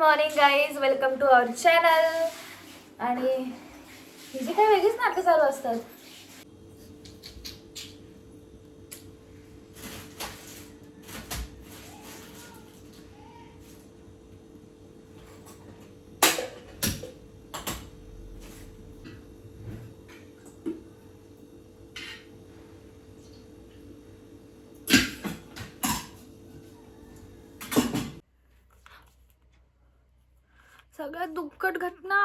Morning guys, welcome to our channel. आणि हिची काय वेगळीच नाटकं चालू असतात. सगळ्यात दुःखद घटना,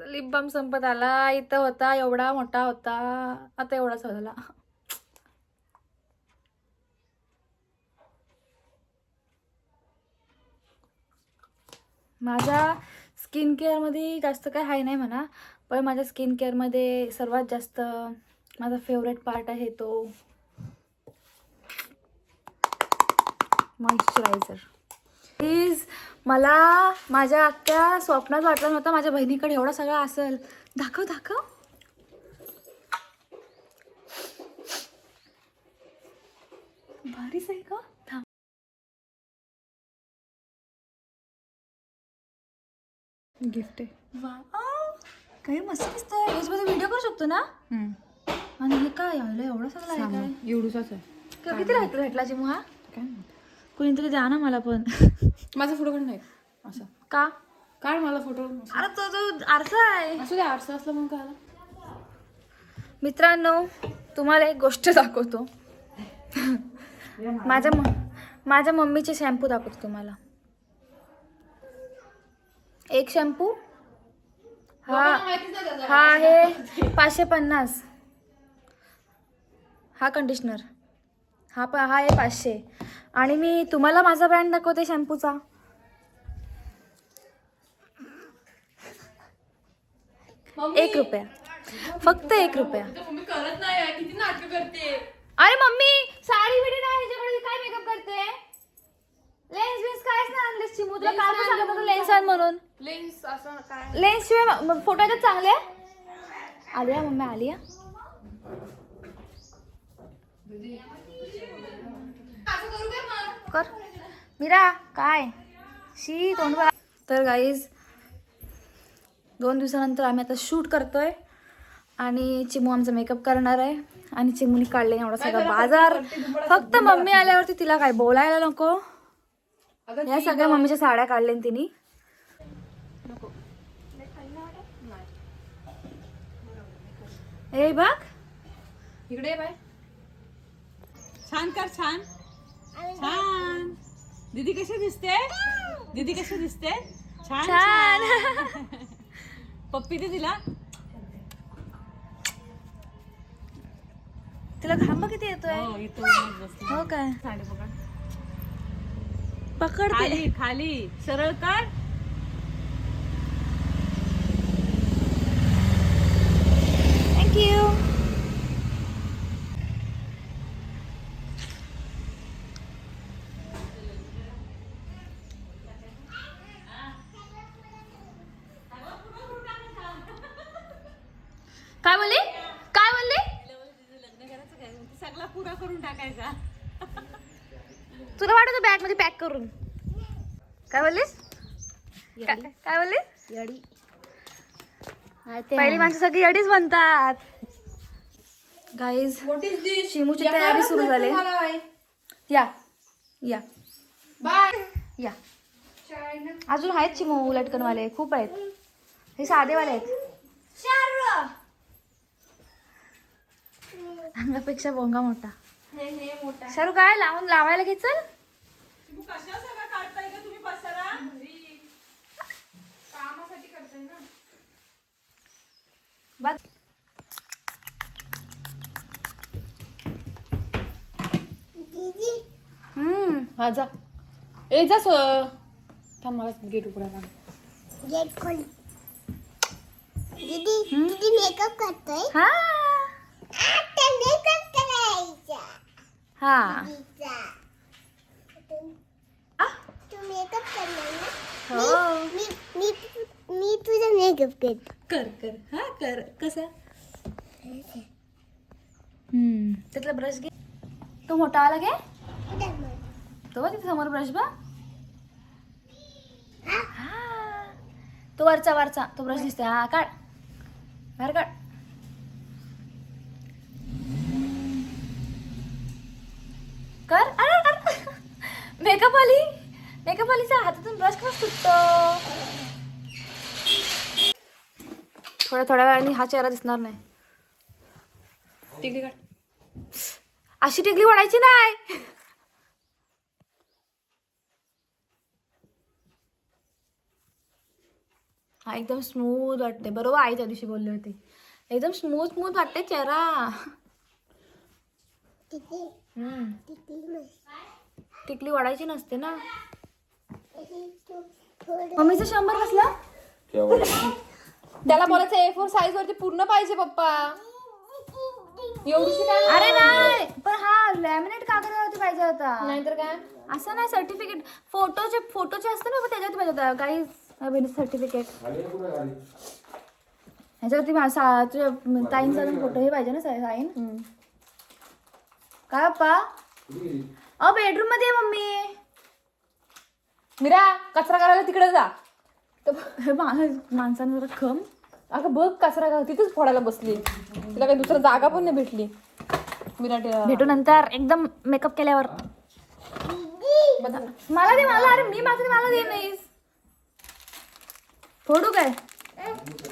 लिप बाम संपत आला. इथं होता, एवढा मोठा होता, आता एवढाच झाला. माझ्या स्किन केअरमध्ये जास्त काय हाय नाही म्हणा, पण माझ्या स्किन केअरमध्ये सर्वात जास्त माझा फेवरेट पार्ट आहे तो मॉइश्चरायझर. प्लीज, मला माझ्या अख्ख्या स्वप्नात वाटलं नव्हतं माझ्या बहिणीकडे एवढा सगळा असेल. दाखव दाखव. भारीच आहे का? थांब. गिफ्ट आहे. वाव, काही मस्त दिसतंय. याच्यामध्ये व्हिडिओ करू शकतो ना? आणि हे काय यायला एवढं सगळं आहे? काय एवढूचाच आहे. किती राहतो भेटला चिमू हा? काय कुणीतरी द्या ना मला पण. माझा फोटो काढ नाही असं. का काढ मला फोटो. अरे तो आरसा आहे. असू दे, आरसा असला मग काय. मित्रांनो, तुम्हाला एक गोष्ट दाखवतो. माझ्या मम्मीचे शॅम्पू दाखवतो तुम्हाला. एक शॅम्पू हा आहे 550. हा कंडिशनर हा आहे 500. आणि मी तुम्हाला माझा ब्रँड दाखवते शॅम्पूचा. ₹1, फक्त ₹1. मम्मी करत नाही, किती नाटक करते. अरे मम्मी, साडी बिडी नाही ह्याच्याकडे, काय मेकअप करते? लेन्स बिन्स कायच नाही आणलेस चिमू. तुला काल पण सांगत होतो लेन्स आण म्हणून. लेन्स असं काय? लेन्स शिवाय फोटो येतात चांगले. आलिया मम्मी, आलिया कर. मीरा काय शी तोंड. तर गाईज, 2 दिवसानंतर आम्ही आता शूट करतोय आणि चिमू आमचा मेकअप करणार आहे. आणि चिमूनी काढले एवढा सगळा बाजार. फक्त मम्मी आल्यावरती तिला काय बोलायला नको. या सगळ्या मम्मीच्या साड्या काढल्या तिने. ए बघ इकडे बाय. छान कर, छान छान. दीदी कशी दिसते? दीदी कशी दिसते? छान छान. पप्पी दे तिला. तिला घाम किती येतोय. हो काय? साडी पकड. पकड खाली खाली सरळ कर. थँक्यू. काय बोलली? काय बोलली? सगळा पुरा करून टाकायचा. तुला वाटत बॅग मध्ये पॅक करून. काय बोललीस? काय बोललीस? येडी. पहिली माणसं सगळी अडीच बनतात. गाईज, शिमूची तयारी सुरू झाली. या या या. अजून आहेत चिमू लटकनवाले, खूप आहेत. हे साधेवाले आहेत. अंगापेक्षा बोंगा मोठा. शारू काय लावायला घे. चल. हा जा. ए जा. थांब, मला गेट उघडायला. गेट खोल. दीदी दीदी मेकअप करतोय. हा आता मेकअप करायचा. हा. दीदीचा. आ? तू मेकअप करणार ना? हो. मी तुझा मेकअप करते. कर कर. हा कर. कसा? त्यातला ब्रश घे. तो मोठा आला घे. तो तिथे समोर ब्रश बा. तो वरचा तो ब्रश दिसतोय. हा काढ, बाहेर काढ. कर. अरे मेकअप आलीचा हातातून ब्रश कसं सुटतो. थोड्या वेळाने हा चेहरा दिसणार नाही. टिकली काढ. अशी टिकली वाढायची नाही. हा एकदम स्मूथ वाटते. बरोबर आई त्या दिवशी बोलली होती. एकदम स्मूथ वाटते चेहरा. टिकली हम्म. टिकली मस्त. टिकली वाढायची नसते ना. थोडं मम्मीचं 100 बसला. त्याला बोलायचं A4 साईज वरती पूर्ण पाहिजे पप्पा. एवढीशी काय अरे नाही, पण हा लॅमिनेट कागदावरती पाहिजे होता. नाहीतर काय. असं नाही, सर्टिफिकेट फोटोचे असतं ना, त्याच्यावरती पाहिजे होता. काही सर्टिफिकेट ह्याच्यावरती ताईंचा फोटो हे पाहिजे ना साईन. काय पप्पा? बेडरूम मध्ये आहे मम्मी. मीरा कचरा करायला तिकडे जा. हे माणसानं जरा खम. अगं बघ कचरा तिथेच फोडायला बसली. तिला काही दुसरं जागा पण नाही भेटली. मीरा भेटू नंतर एकदम मेकअप केल्यावर. मला दे. अरे मी मागते, मला दे नाहीस. फोडू काय?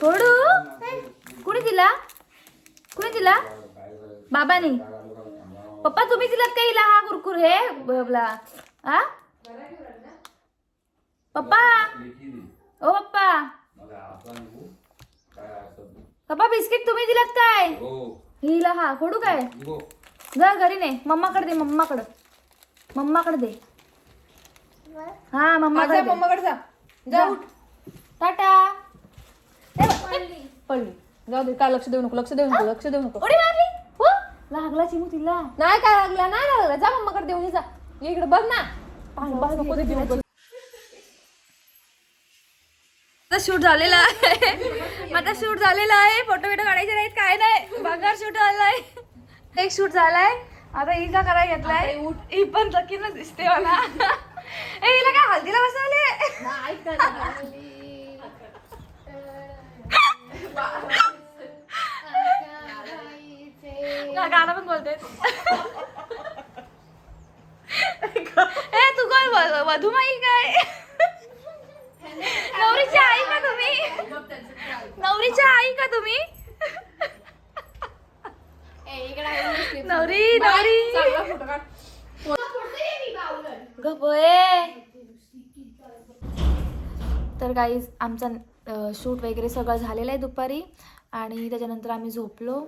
फोडू? कुणी दिला? बाबानी. पप्पा तुम्ही दिलात का हिला हा कुरकुर हे बबला? हा पप्पा? ओ पप्पा बिस्किट तुम्ही दिलात काय हिला? हा फोडू काय? जा घरी नाही, मम्माकडे दे. मम्माकडे दे. हा मम्माकडे दे. मम्माकडे जा. जा उठ. टाटा. पडली. जाऊ दे. काय लक्ष देऊ नको. उडी मारली. लागला चिमू तिला. नाही काय लागला. जा मम्माकडे देऊन जा. ये इकडे बघ ना. बस नको ते देऊ. शूट झालेला आहे. आता शूट झालेला आहे. फोटो काढायचे नाहीत, काय नाही. बघा शूट झालाय. एक शूट झालाय. आता ही का करायला घेतलाय. ही पण लकीनच दिसते मला. हिला काय हल्दीला बसवले. गाणं पण बोलते. तू कोण वधूमाई काय? नवरीची आई का तुम्ही? नवरी तर गाईज आमचा शूट वगैरे सगळं झालेलं आहे दुपारी. आणि त्याच्यानंतर आम्ही झोपलो.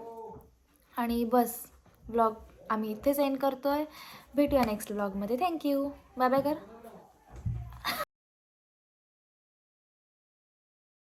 आणि बस व्लॉग आम्ही इथेच एंड करतोय. भेटूया नेक्स्ट व्लॉगमध्ये. थँक्यू. बाय बाय कर.